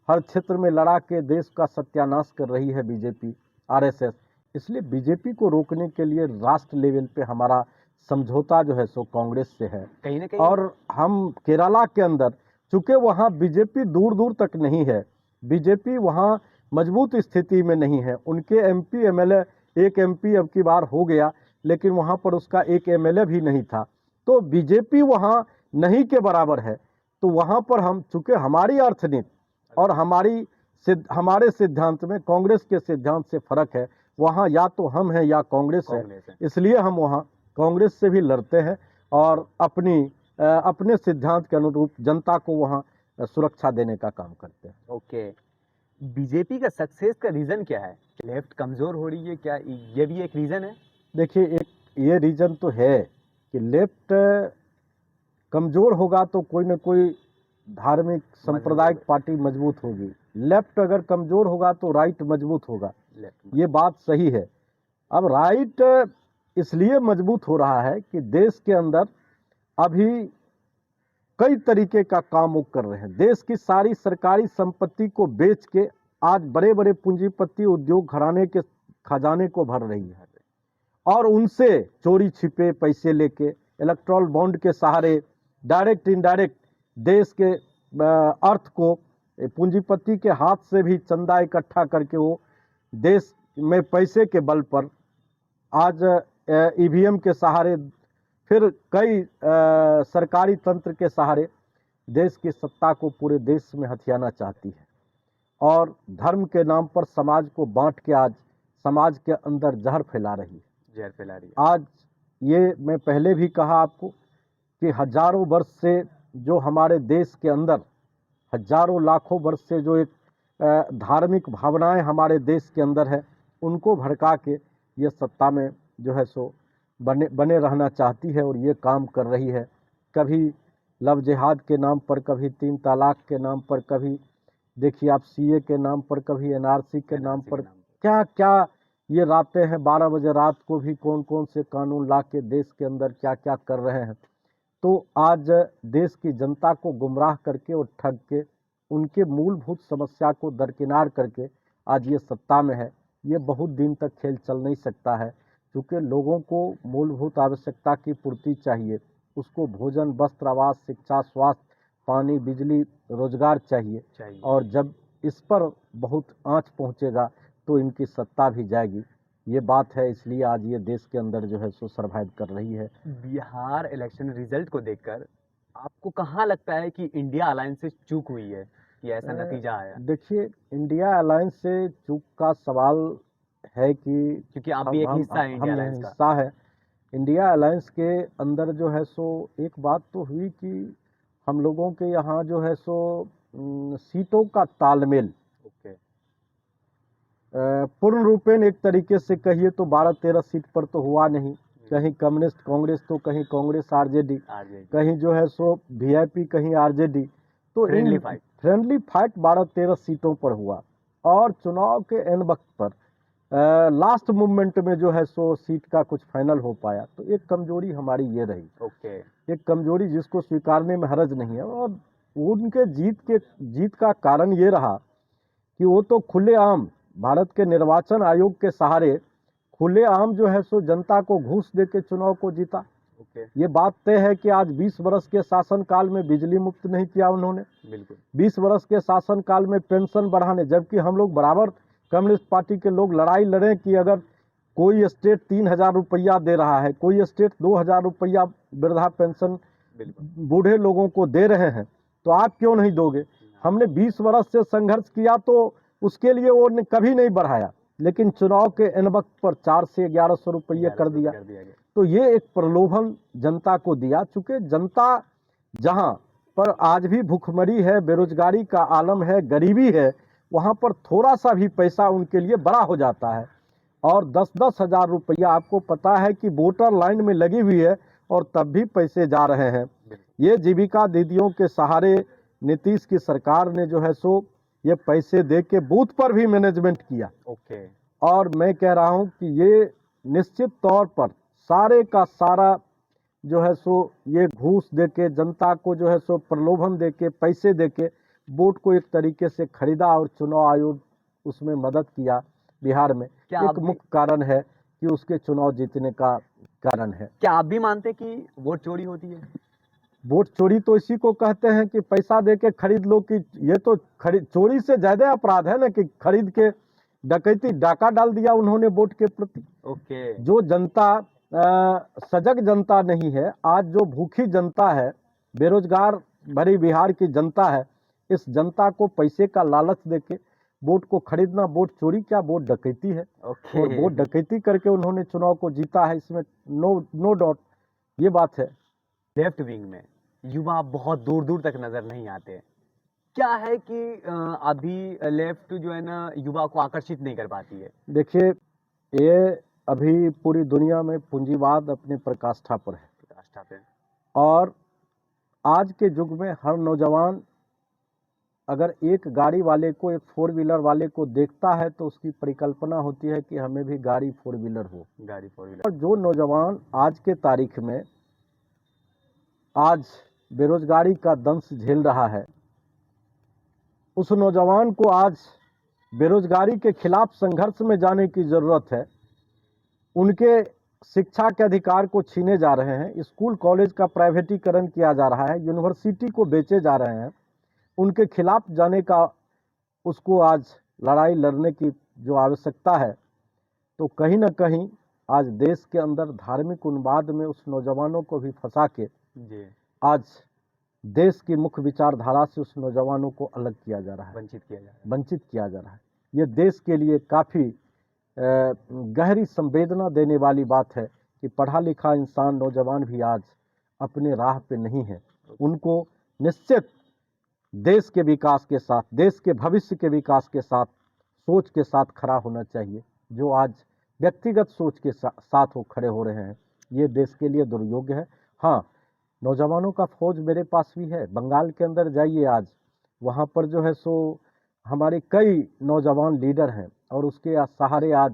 हर क्षेत्र में लड़ा के देश का सत्यानाश कर रही है बीजेपी, आरएसएस। इसलिए बीजेपी को रोकने के लिए राष्ट्र लेवल पे हमारा समझौता जो है सो कांग्रेस से है। कहीं ना कहीं और हम केरला के अंदर, चूंकि वहाँ बीजेपी दूर दूर तक नहीं है, बीजेपी वहाँ मजबूत स्थिति में नहीं है, उनके एमपी एमएलए, एक एमपी अब की बार हो गया, लेकिन वहाँ पर उसका एक एमएलए भी नहीं था। तो बीजेपी वहाँ नहीं के बराबर है। तो वहाँ पर हम, चूंकि हमारी अर्थनीति और हमारे सिद्धांत में कांग्रेस के सिद्धांत से फर्क है, वहाँ या तो हम हैं या कांग्रेस है, इसलिए हम वहाँ कांग्रेस से भी लड़ते हैं और अपने सिद्धांत के अनुरूप जनता को वहाँ सुरक्षा देने का काम करते हैं। ओके, बीजेपी का सक्सेस का रीजन क्या है? लेफ्ट कमजोर हो रही है क्या, ये भी एक रीजन है? देखिए, एक ये रीजन तो है कि लेफ्ट कमजोर होगा तो कोई न कोई धार्मिक सांप्रदायिक पार्टी मजबूत होगी। लेफ्ट अगर कमजोर होगा तो राइट मजबूत होगा, ये बात सही है। अब राइट इसलिए मजबूत हो रहा है कि देश के अंदर अभी कई तरीके का काम वो कर रहे हैं। देश की सारी सरकारी संपत्ति को बेच के आज बड़े बड़े पूंजीपति उद्योग घराने के खजाने को भर रही है और उनसे चोरी छिपे पैसे लेके इलेक्ट्रल बॉन्ड के सहारे डायरेक्ट इनडायरेक्ट देश के अर्थ को पूंजीपति के हाथ से भी चंदा इकट्ठा करके वो देश में पैसे के बल पर आज ईवीएम के सहारे, फिर कई सरकारी तंत्र के सहारे देश की सत्ता को पूरे देश में हथियाना चाहती है और धर्म के नाम पर समाज को बांट के आज समाज के अंदर जहर फैला रही है। आज ये मैं पहले भी कहा आपको कि हजारों वर्ष से जो हमारे देश के अंदर, हजारों लाखों वर्ष से जो एक धार्मिक भावनाएं हमारे देश के अंदर है, उनको भड़का के ये सत्ता में जो है सो बने रहना चाहती है और ये काम कर रही है। कभी लव जिहाद के नाम पर, कभी 3 तलाक के नाम पर, कभी देखिए आप सीए के नाम पर, कभी एनआरसी के नाम पर, क्या क्या ये रातें हैं। 12 बजे रात को भी कौन कौन से कानून ला के देश के अंदर क्या क्या कर रहे हैं। तो आज देश की जनता को गुमराह करके और ठग के उनके मूलभूत समस्या को दरकिनार करके आज ये सत्ता में है। ये बहुत दिन तक खेल चल नहीं सकता है, क्योंकि लोगों को मूलभूत आवश्यकता की पूर्ति चाहिए। उसको भोजन, वस्त्र, आवास, शिक्षा, स्वास्थ्य, पानी, बिजली, रोजगार चाहिए। और जब इस पर बहुत आंच पहुंचेगा तो इनकी सत्ता भी जाएगी। ये बात है, इसलिए आज ये देश के अंदर जो है सो सर्वाइव कर रही है। बिहार इलेक्शन रिजल्ट को देखकर आपको कहाँ लगता है कि इंडिया अलायंस से चूक हुई है कि ऐसा नतीजा आया? देखिए, इंडिया अलायंस से चूक का सवाल है कि क्योंकि आप भी एक हिस्सा है इंडिया अलायंस का। हिस्सा है। इंडिया अलायंस के अंदर जो है सो एक बात तो हुई कि हम लोगों के यहाँ जो है सो सीटों का तालमेल पूर्ण रूपेण एक तरीके से कहिए तो 12-13 सीट पर तो हुआ नहीं। कहीं कम्युनिस्ट कांग्रेस तो कहीं कांग्रेस आरजेडी, कहीं जो है सो वीआईपी, कहीं आरजेडी। तो फ्रेंडली फाइट 12-13 सीटों पर हुआ और चुनाव के एन वक्त पर लास्ट मूवमेंट में जो है सो सीट का कुछ फाइनल हो पाया। तो एक कमजोरी हमारी ये रही। एक कमजोरी जिसको स्वीकारने में हरज नहीं है। और उनके जीत का कारण ये रहा कि वो तो खुलेआम भारत के निर्वाचन आयोग के सहारे खुलेआम जो है सो जनता को घूस दे के चुनाव को जीता। ये बात तय है कि आज 20 वर्ष के शासनकाल में बिजली मुफ्त नहीं किया उन्होंने। बिल्कुल 20 वर्ष के शासनकाल में पेंशन बढ़ाने, जबकि हम लोग बराबर कम्युनिस्ट पार्टी के लोग लड़ाई लड़े कि अगर कोई स्टेट 3,000 रुपया दे रहा है, कोई स्टेट 2,000 रुपया वृद्धा पेंशन बूढ़े लोगों को दे रहे हैं, तो आप क्यों नहीं दोगे? हमने 20 वर्ष से संघर्ष किया तो उसके लिए वो कभी नहीं बढ़ाया, लेकिन चुनाव के एन वक्त पर 400 से 1100 रुपये कर दिया। तो ये एक प्रलोभन जनता को दिया। चूंकि जनता जहां पर आज भी भूखमरी है, बेरोजगारी का आलम है, गरीबी है, वहां पर थोड़ा सा भी पैसा उनके लिए बड़ा हो जाता है। और 10-10 हजार रुपया आपको पता है कि वोटर लाइन में लगी हुई है और तब भी पैसे जा रहे हैं। ये जीविका दीदियों के सहारे नीतीश की सरकार ने जो है सो ये पैसे दे के बूथ पर भी मैनेजमेंट किया। और मैं कह रहा हूं कि ये निश्चित तौर पर सारे का सारा जो है सो ये घूस दे के जनता को जो है सो प्रलोभन दे के पैसे दे के वोट को एक तरीके से खरीदा और चुनाव आयोग उसमें मदद किया। बिहार में एक मुख्य कारण है कि उसके चुनाव जीतने का कारण है। क्या आप भी मानते कि वोट चोरी होती है? वोट चोरी तो इसी को कहते हैं कि पैसा दे के खरीद लो। कि ये तो चोरी से ज्यादा अपराध है ना कि खरीद के डकैती, डाका डाल दिया उन्होंने वोट के प्रति। जो जनता सजग जनता नहीं है। आज जो भूखी जनता है, बेरोजगार भरी बिहार की जनता है, इस जनता को पैसे का लालच देके वोट को खरीदना, वोट चोरी क्या, वोट डकैती है। और वोट डकैती करके उन्होंने चुनाव को जीता है, इसमें नो डाउट, ये बात है। लेफ्ट विंग में युवा बहुत दूर दूर तक नजर नहीं आते। क्या है कि अभी लेफ्ट जो है ना युवा को आकर्षित नहीं कर पाती है? देखिए, ये अभी पूरी दुनिया में पूंजीवाद अपने पराकाष्ठा पर है। पराकाष्ठा पे। और आज के युग में हर नौजवान अगर एक गाड़ी वाले को, एक 4 व्हीलर वाले को देखता है तो उसकी परिकल्पना होती है कि हमें भी गाड़ी 4 व्हीलर हो। गाड़ी 4 व्हीलर। और जो नौजवान आज के तारीख में आज बेरोजगारी का दंश झेल रहा है, उस नौजवान को आज बेरोजगारी के खिलाफ संघर्ष में जाने की जरूरत है। उनके शिक्षा के अधिकार को छीने जा रहे हैं, स्कूल कॉलेज का प्राइवेटीकरण किया जा रहा है, यूनिवर्सिटी को बेचे जा रहे हैं। उनके खिलाफ जाने का, उसको आज लड़ाई लड़ने की जो आवश्यकता है, तो कहीं ना कहीं आज देश के अंदर धार्मिक उन्माद में उस नौजवानों को भी फंसा के आज देश की मुख्य विचारधारा से उस नौजवानों को अलग किया जा रहा है, वंचित किया जा रहा है। ये देश के लिए काफ़ी गहरी संवेदना देने वाली बात है कि पढ़ा लिखा इंसान, नौजवान भी आज अपने राह पे नहीं है। उनको निश्चित देश के विकास के साथ, देश के भविष्य के विकास के साथ, सोच के साथ खड़ा होना चाहिए। जो आज व्यक्तिगत सोच के साथ वो खड़े हो रहे हैं, ये देश के लिए दुर्योग्य है। हाँ, नौजवानों का फौज मेरे पास भी है। बंगाल के अंदर जाइए, आज वहाँ पर जो है सो हमारे कई नौजवान लीडर हैं और उसके सहारे आज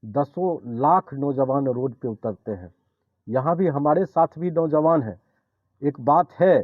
10 लाख नौजवान रोड पे उतरते हैं। यहाँ भी हमारे साथ भी नौजवान हैं। एक बात है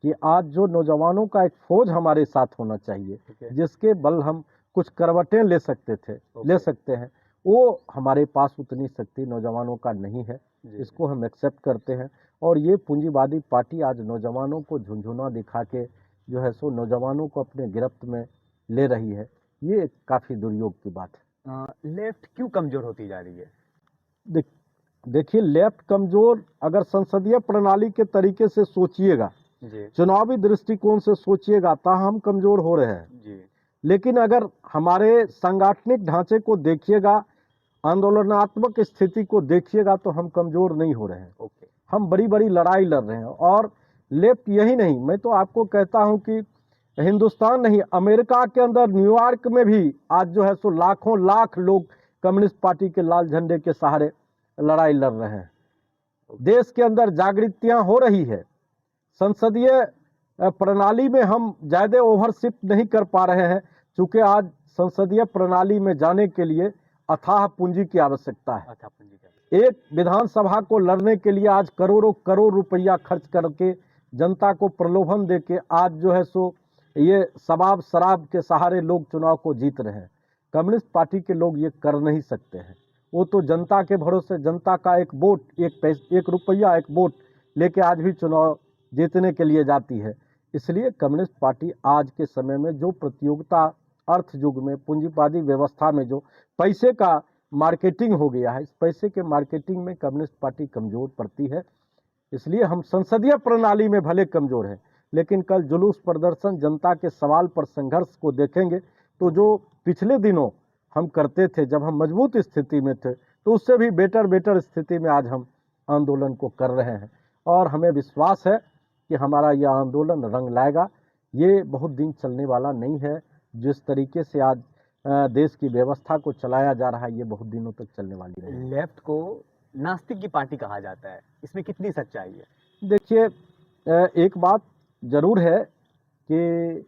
कि आज जो नौजवानों का एक फौज हमारे साथ होना चाहिए, जिसके बल हम कुछ करवटें ले सकते हैं, वो हमारे पास उतनी शक्ति नौजवानों का नहीं है। इसको हम एक्सेप्ट करते हैं। और ये पूंजीवादी पार्टी आज नौजवानों को झुंझुना दिखा के जो है सो नौजवानों को अपने गिरफ्त में ले रही है। ये काफ़ी दुर्योग की बात है। लेफ्ट क्यों कमजोर होती जा रही है? देखिए, लेफ्ट कमजोर अगर संसदीय प्रणाली के तरीके से सोचिएगा, चुनावी दृष्टिकोण से सोचिएगा, तो हम कमजोर हो रहे हैं। लेकिन अगर हमारे सांगठनिक ढांचे को देखिएगा, आंदोलनात्मक स्थिति को देखिएगा, तो हम कमजोर नहीं हो रहे हैं। हम बड़ी बड़ी लड़ाई लड़ रहे हैं। और लेफ्ट यही नहीं, मैं तो आपको कहता हूं कि हिंदुस्तान नहीं, अमेरिका के अंदर न्यूयॉर्क में भी आज जो है सो लाखों लाख लोग कम्युनिस्ट पार्टी के लाल झंडे के सहारे लड़ाई लड़ रहे हैं। देश के अंदर जागृतियां हो रही है। संसदीय प्रणाली में हम ज़्यादा ओवरशिप नहीं कर पा रहे हैं, क्योंकि आज संसदीय प्रणाली में जाने के लिए अथाह पूंजी की आवश्यकता है। एक विधानसभा को लड़ने के लिए आज करोड़ों करोड़ रुपया खर्च करके, जनता को प्रलोभन देके आज जो है सो ये शबाब शराब के सहारे लोग चुनाव को जीत रहे हैं। कम्युनिस्ट पार्टी के लोग ये कर नहीं सकते हैं। वो तो जनता के भरोसे, जनता का एक वोट, एक रुपया, एक वोट लेके आज भी चुनाव जीतने के लिए जाती है। इसलिए कम्युनिस्ट पार्टी आज के समय में जो प्रतियोगिता अर्थ युग में, पूंजीवादी व्यवस्था में जो पैसे का मार्केटिंग हो गया है, इस पैसे के मार्केटिंग में कम्युनिस्ट पार्टी कमजोर पड़ती है। इसलिए हम संसदीय प्रणाली में भले कमजोर हैं, लेकिन कल जुलूस प्रदर्शन, जनता के सवाल पर संघर्ष को देखेंगे तो जो पिछले दिनों हम करते थे, जब हम मजबूत स्थिति में थे, तो उससे भी बेटर स्थिति में आज हम आंदोलन को कर रहे हैं। और हमें विश्वास है कि हमारा यह आंदोलन रंग लाएगा। ये बहुत दिन चलने वाला नहीं है। जिस तरीके से आज देश की व्यवस्था को चलाया जा रहा है, ये बहुत दिनों तक चलने वाली है। लेफ्ट को नास्तिक की पार्टी कहा जाता है, इसमें कितनी सच्चाई है? देखिए, एक बात जरूर है कि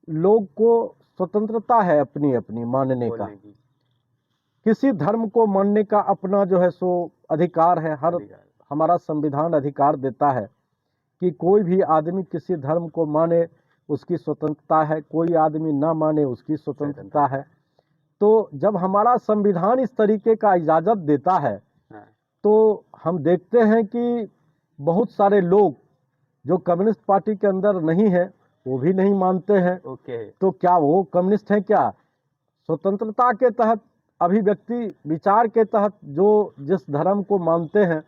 लोग को स्वतंत्रता है अपनी अपनी मानने का, किसी धर्म को मानने का अपना जो है सो अधिकार है। हमारा संविधान अधिकार देता है कि कोई भी आदमी किसी धर्म को माने, उसकी स्वतंत्रता है। कोई आदमी ना माने, उसकी स्वतंत्रता है। तो जब हमारा संविधान इस तरीके का इजाज़त देता है, तो हम देखते हैं कि बहुत सारे लोग जो कम्युनिस्ट पार्टी के अंदर नहीं है, वो भी नहीं मानते हैं। तो क्या वो कम्युनिस्ट हैं? क्या स्वतंत्रता के तहत अभिव्यक्ति विचार के तहत जो जिस धर्म को मानते हैं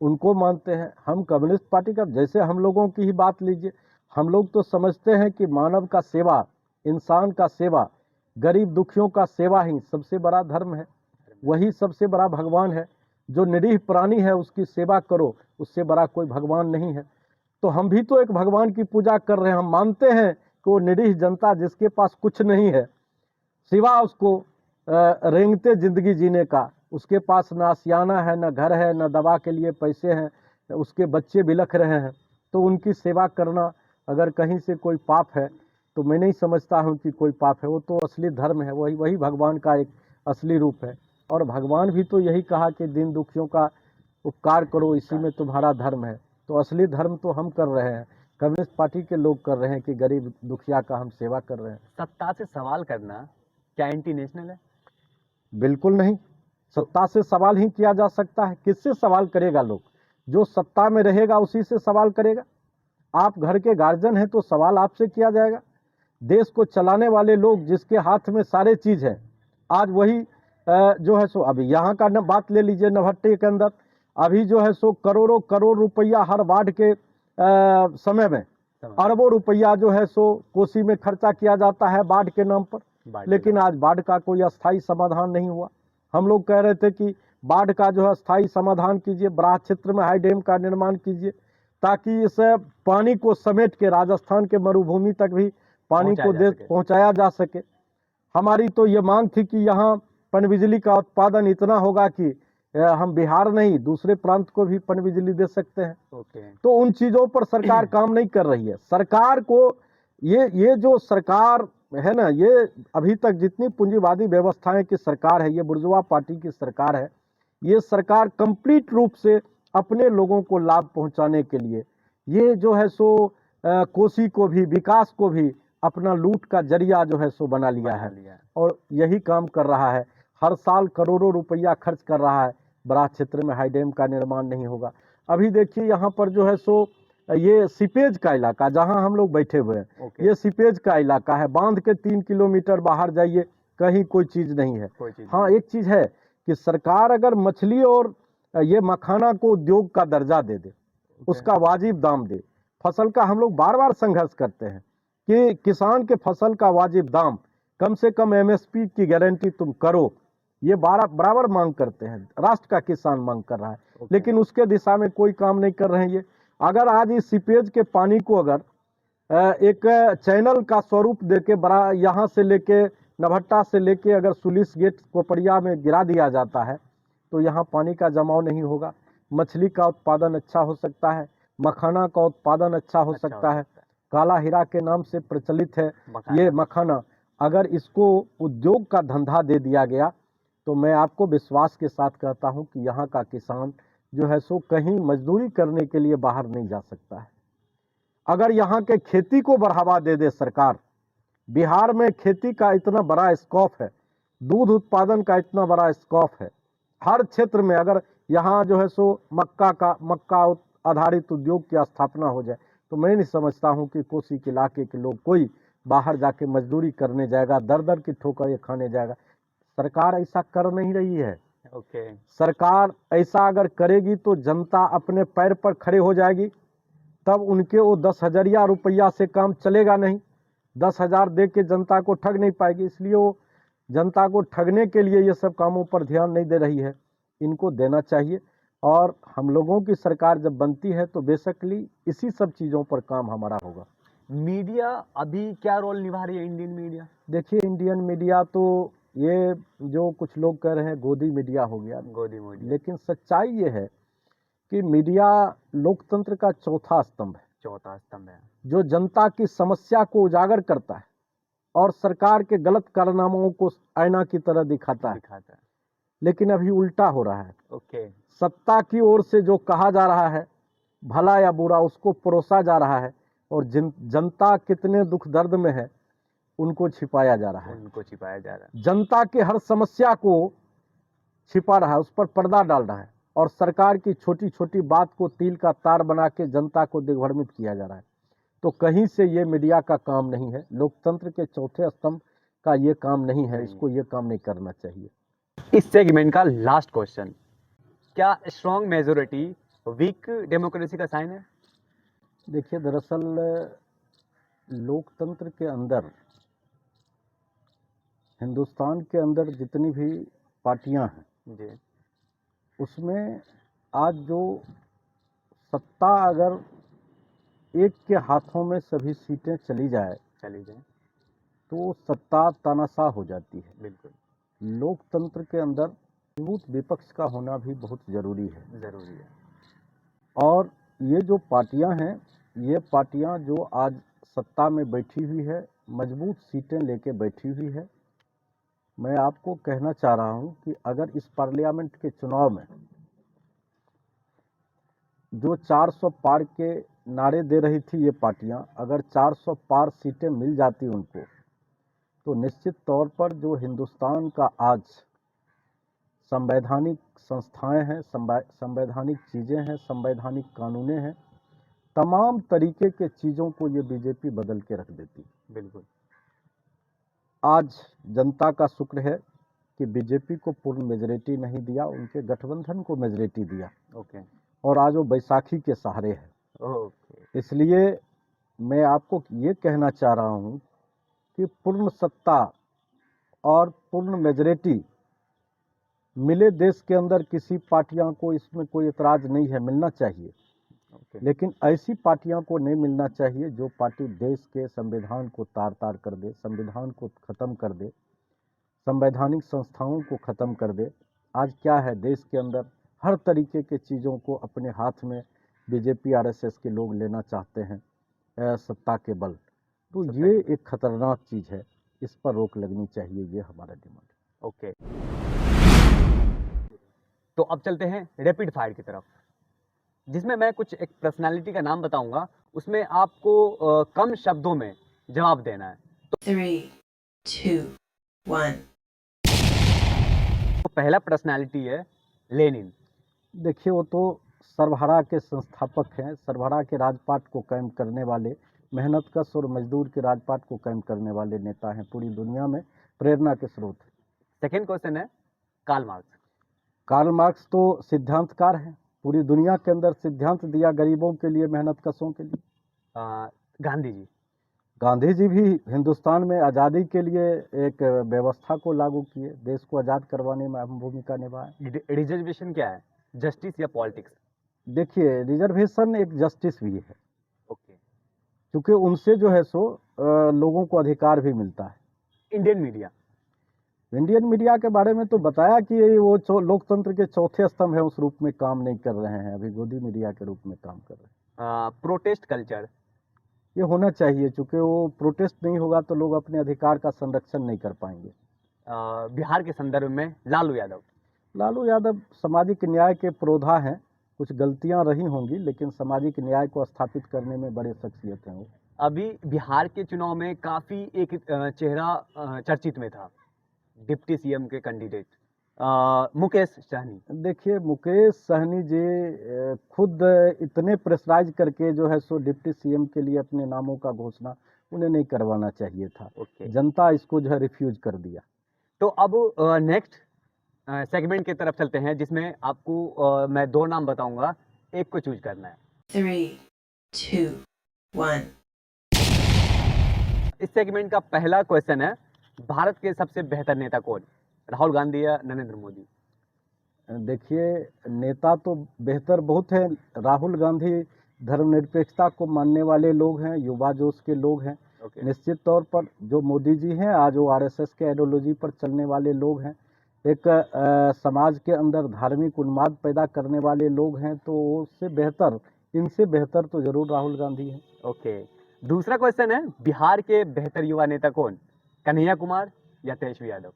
उनको मानते हैं। हम कम्युनिस्ट पार्टी का, जैसे हम लोगों की ही बात लीजिए, हम लोग तो समझते हैं कि मानव का सेवा, इंसान का सेवा, गरीब दुखियों का सेवा ही सबसे बड़ा धर्म है, वही सबसे बड़ा भगवान है। जो निरीह प्राणी है उसकी सेवा करो, उससे बड़ा कोई भगवान नहीं है। तो हम भी तो एक भगवान की पूजा कर रहे हैं। हम मानते हैं कि वो निरीह जनता जिसके पास कुछ नहीं है सिवा उसको रेंगते जिंदगी जीने का, उसके पास ना आशियाना है, ना घर है, ना दवा के लिए पैसे हैं, उसके बच्चे बिलख रहे हैं, तो उनकी सेवा करना अगर कहीं से कोई पाप है तो मैं नहीं समझता हूँ कि कोई पाप है। वो तो असली धर्म है, वही वही भगवान का एक असली रूप है। और भगवान भी तो यही कहा कि दीन दुखियों का उपकार करो, इसी में तुम्हारा धर्म है। तो असली धर्म तो हम कर रहे हैं, कम्युनिस्ट पार्टी के लोग कर रहे हैं कि गरीब दुखिया का हम सेवा कर रहे हैं। सत्ता से सवाल करना क्या एंटी नेशनल है? बिल्कुल नहीं। सत्ता से सवाल ही किया जा सकता है। किससे सवाल करेगा लोग? जो सत्ता में रहेगा उसी से सवाल करेगा। आप घर के गार्जियन हैं तो सवाल आपसे किया जाएगा। देश को चलाने वाले लोग जिसके हाथ में सारे चीज है, आज वही जो है सो, अभी यहाँ का न बात ले लीजिए, नवहट्टे के अंदर अभी जो है सो करोड़ों करोड़ रुपया हर वार्ड के समय में अरबों रुपया जो है सो कोसी में खर्चा किया जाता है बाढ़ के नाम पर, लेकिन आज बाढ़ का कोई अस्थायी समाधान नहीं हुआ। हम लोग कह रहे थे कि बाढ़ का जो है स्थायी समाधान कीजिए, बराह क्षेत्र में हाई डैम का निर्माण कीजिए, ताकि इस पानी को समेट के राजस्थान के मरुभूमि तक भी पानी को पहुंचाया जा सके। हमारी तो ये मांग थी कि यहाँ पनबिजली का उत्पादन इतना होगा कि हम बिहार नहीं दूसरे प्रांत को भी पनबिजली दे सकते हैं। तो उन चीजों पर सरकार काम नहीं कर रही है। सरकार को ये जो सरकार है ना, ये अभी तक जितनी पूंजीवादी व्यवस्थाएं की सरकार है, ये बुर्जुआ पार्टी की सरकार है, ये सरकार कंप्लीट रूप से अपने लोगों को लाभ पहुंचाने के लिए ये जो है सो कोसी को भी, विकास को भी अपना लूट का जरिया जो है सो बना लिया है और यही काम कर रहा है। हर साल करोड़ों रुपया खर्च कर रहा है, बराह क्षेत्र में हाई डैम का निर्माण नहीं होगा। अभी देखिए यहाँ पर जो है सो ये सीपेज का इलाका जहां हम लोग बैठे हुए हैं, ये सीपेज का इलाका है। बांध के 3 किलोमीटर बाहर जाइए, कहीं कोई चीज नहीं है। हाँ, एक चीज है कि सरकार अगर मछली और ये मखाना को उद्योग का दर्जा दे दे, उसका वाजिब दाम दे। फसल का हम लोग बार बार संघर्ष करते हैं कि किसान के फसल का वाजिब दाम, कम से कम एमएसपी की गारंटी तुम करो, ये बराबर मांग करते हैं। राष्ट्र का किसान मांग कर रहा है, लेकिन उसके दिशा में कोई काम नहीं कर रहे हैं ये। अगर आज इस सीपेज के पानी को अगर एक चैनल का स्वरूप देके बड़ा यहाँ से लेके नवहट्टा से लेके अगर सुलिस गेट कोपड़िया में गिरा दिया जाता है तो यहाँ पानी का जमाव नहीं होगा, मछली का उत्पादन अच्छा हो सकता है, मखाना का उत्पादन अच्छा हो सकता है। काला हीरा के नाम से प्रचलित है ये मखाना। अगर इसको उद्योग का धंधा दे दिया गया तो मैं आपको विश्वास के साथ कहता हूं कि यहाँ का किसान जो है सो कहीं मजदूरी करने के लिए बाहर नहीं जा सकता है। अगर यहाँ के खेती को बढ़ावा दे दे सरकार, बिहार में खेती का इतना बड़ा स्कोप है, दूध उत्पादन का इतना बड़ा स्कोप है, हर क्षेत्र में अगर यहाँ जो है सो मक्का आधारित उद्योग की स्थापना हो जाए तो मैं नहीं समझता हूँ कि कोसी के इलाके के लोग कोई बाहर जाके मजदूरी करने जाएगा, दर दर की ठोकर खाने जाएगा। सरकार ऐसा कर नहीं रही है। सरकार ऐसा अगर करेगी तो जनता अपने पैर पर खड़े हो जाएगी, तब उनके वो 10,000 रुपया से काम चलेगा नहीं। 10,000 दे के जनता को ठग नहीं पाएगी, इसलिए वो जनता को ठगने के लिए ये सब कामों पर ध्यान नहीं दे रही है। इनको देना चाहिए और हम लोगों की सरकार जब बनती है तो बेसिकली इसी सब चीज़ों पर काम हमारा होगा। मीडिया अभी क्या रोल निभा रही है, इंडियन मीडिया? देखिए, इंडियन मीडिया तो ये जो कुछ लोग कह रहे हैं गोदी मीडिया हो गया, गोदी मीडिया, लेकिन सच्चाई ये है कि मीडिया लोकतंत्र का चौथा स्तंभ है, जो जनता की समस्या को उजागर करता है और सरकार के गलत कारनामों को आईना की तरह दिखाता है। लेकिन अभी उल्टा हो रहा है। सत्ता की ओर से जो कहा जा रहा है भला या बुरा, उसको परोसा जा रहा है और जनता कितने दुख दर्द में है उनको छिपाया जा रहा है। जनता के हर समस्या को छिपा रहा है, उस पर पर्दा डाल रहा है और सरकार की छोटी छोटी बात को तिल का तार बना के जनता को दिग्भ्रमित किया जा रहा है। तो कहीं से ये मीडिया का काम नहीं है, लोकतंत्र के चौथे स्तंभ का ये काम नहीं है, इसको ये काम नहीं करना चाहिए। इस सेगमेंट का लास्ट क्वेश्चन, क्या स्ट्रॉन्ग मेजोरिटी वीक डेमोक्रेसी का साइन है? देखिए, दरअसल लोकतंत्र के अंदर, हिंदुस्तान के अंदर जितनी भी पार्टियां हैं, जी उसमें आज जो सत्ता अगर एक के हाथों में सभी सीटें चली जाए चली जाए, तो सत्ता तानाशाह हो जाती है। बिल्कुल लोकतंत्र के अंदर मजबूत विपक्ष का होना भी बहुत जरूरी है। जरूरी है। और ये जो पार्टियां हैं, ये पार्टियां जो आज सत्ता में बैठी हुई है, मजबूत सीटें लेके बैठी हुई है। मैं आपको कहना चाह रहा हूं कि अगर इस पार्लियामेंट के चुनाव में जो 400 पार के नारे दे रही थी ये पार्टियां, अगर 400 पार सीटें मिल जाती उनको, तो निश्चित तौर पर जो हिंदुस्तान का आज संवैधानिक संस्थाएं हैं, संवैधानिक चीज़ें हैं, संवैधानिक कानूनें हैं, तमाम तरीके के चीज़ों को ये बीजेपी बदल के रख देती। बिल्कुल आज जनता का शुक्र है कि बीजेपी को पूर्ण मेजॉरिटी नहीं दिया, उनके गठबंधन को मेजॉरिटी दिया। ओके और आज वो बैसाखी के सहारे है। ओके इसलिए मैं आपको ये कहना चाह रहा हूँ कि पूर्ण सत्ता और पूर्ण मेजॉरिटी मिले देश के अंदर किसी पार्टियां को इसमें कोई एतराज नहीं है, मिलना चाहिए। ओके लेकिन ऐसी पार्टियों को नहीं मिलना चाहिए जो पार्टी देश के संविधान को तार तार कर दे, संविधान को खत्म कर दे, संवैधानिक संस्थाओं को खत्म कर दे। आज क्या है, देश के अंदर हर तरीके के चीज़ों को अपने हाथ में बीजेपी आरएसएस के लोग लेना चाहते हैं सत्ता के बल। तो ये एक खतरनाक चीज़ है, इस पर रोक लगनी चाहिए, ये हमारा डिमांड है। ओके तो अब चलते हैं रैपिड फायर की तरफ, जिसमें मैं कुछ एक पर्सनालिटी का नाम बताऊंगा, उसमें आपको कम शब्दों में जवाब देना है। 3, 2, 1. तो पहला पर्सनालिटी है लेनिन। देखिए, वो तो सर्वहारा के संस्थापक हैं, सर्वहारा के राजपाट को कायम करने वाले, मेहनतकश और मजदूर के राजपाट को कायम करने वाले नेता हैं, पूरी दुनिया में प्रेरणा के स्रोत। सेकेंड क्वेश्चन है कार्ल मार्क्स। कार्ल मार्क्स तो सिद्धांतकार हैं, पूरी दुनिया के अंदर सिद्धांत दिया गरीबों के लिए, मेहनतकशों के लिए। गांधी जी। गांधी जी भी हिंदुस्तान में आज़ादी के लिए एक व्यवस्था को लागू किए, देश को आज़ाद करवाने में अहम भूमिका निभाए। रिजर्वेशन क्या है, जस्टिस या पॉलिटिक्स? देखिए, रिजर्वेशन एक जस्टिस भी है, ओके। क्योंकि उनसे जो है सो लोगों को अधिकार भी मिलता है। इंडियन मीडिया के बारे में तो बताया कि वो लोकतंत्र के चौथे स्तंभ है, उस रूप में काम नहीं कर रहे हैं, अभी गोदी मीडिया के रूप में काम कर रहे हैं। प्रोटेस्ट कल्चर ये होना चाहिए, चूंकि वो प्रोटेस्ट नहीं होगा तो लोग अपने अधिकार का संरक्षण नहीं कर पाएंगे। बिहार के संदर्भ में लालू यादव सामाजिक न्याय के पुरोधा हैं, कुछ गलतियां रही होंगी, लेकिन सामाजिक न्याय को स्थापित करने में बड़े शख्सियत हैं वो। अभी बिहार के चुनाव में काफी एक चेहरा चर्चित में था, डिप्टी सीएम के कैंडिडेट मुकेश सहनी। देखिए, मुकेश सहनी जी खुद इतने प्रेशराइज करके जो है सो डिप्टी सीएम के लिए अपने नामों का घोषणा उन्हें नहीं करवाना चाहिए था। जनता इसको जो है रिफ्यूज कर दिया। तो अब नेक्स्ट सेगमेंट की तरफ चलते हैं, जिसमें आपको मैं दो नाम बताऊंगा, एक को चूज करना है। 3, 2, 1. इस सेगमेंट का पहला क्वेश्चन है, भारत के सबसे बेहतर नेता कौन, राहुल गांधी या नरेंद्र मोदी? देखिए, नेता तो बेहतर बहुत है। राहुल गांधी धर्मनिरपेक्षता को मानने वाले लोग हैं, युवा जोश के लोग हैं। निश्चित तौर पर जो मोदी जी हैं, आज वो आरएसएस के आइडियोलॉजी पर चलने वाले लोग हैं, एक समाज के अंदर धार्मिक उन्माद पैदा करने वाले लोग हैं, तो उससे बेहतर, इनसे बेहतर तो जरूर राहुल गांधी हैं। ओके। दूसरा क्वेश्चन है, बिहार के बेहतर युवा नेता कौन, कन्हैया कुमार या तेजस्वी यादव?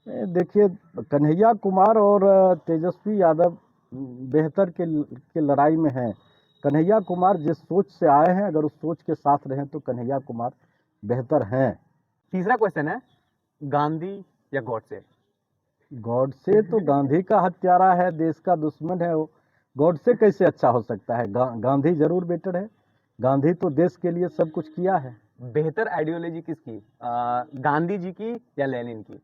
देखिए, कन्हैया कुमार और तेजस्वी यादव बेहतर के लड़ाई में हैं। कन्हैया कुमार जिस सोच से आए हैं, अगर उस सोच के साथ रहें तो कन्हैया कुमार बेहतर हैं। तीसरा क्वेश्चन है, गांधी या गॉडसे? गॉडसे तो गांधी का हत्यारा है, देश का दुश्मन है वो। गॉडसे कैसे अच्छा हो सकता है? गांधी जरूर बेटर है। गांधी तो देश के लिए सब कुछ किया है। बेहतर आइडियोलॉजी किसकी, गांधी जी की या लेनिन की?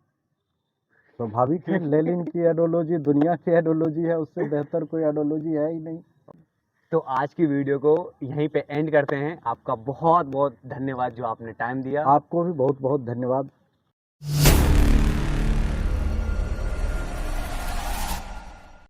स्वाभाविक है, लेनिन की आइडियोलॉजी दुनिया की आइडियोलॉजी है, उससे बेहतर कोई आइडियोलॉजी है ही नहीं। तो आज की वीडियो को यहीं पे एंड करते हैं। आपका बहुत बहुत धन्यवाद जो आपने टाइम दिया। आपको भी बहुत बहुत धन्यवाद।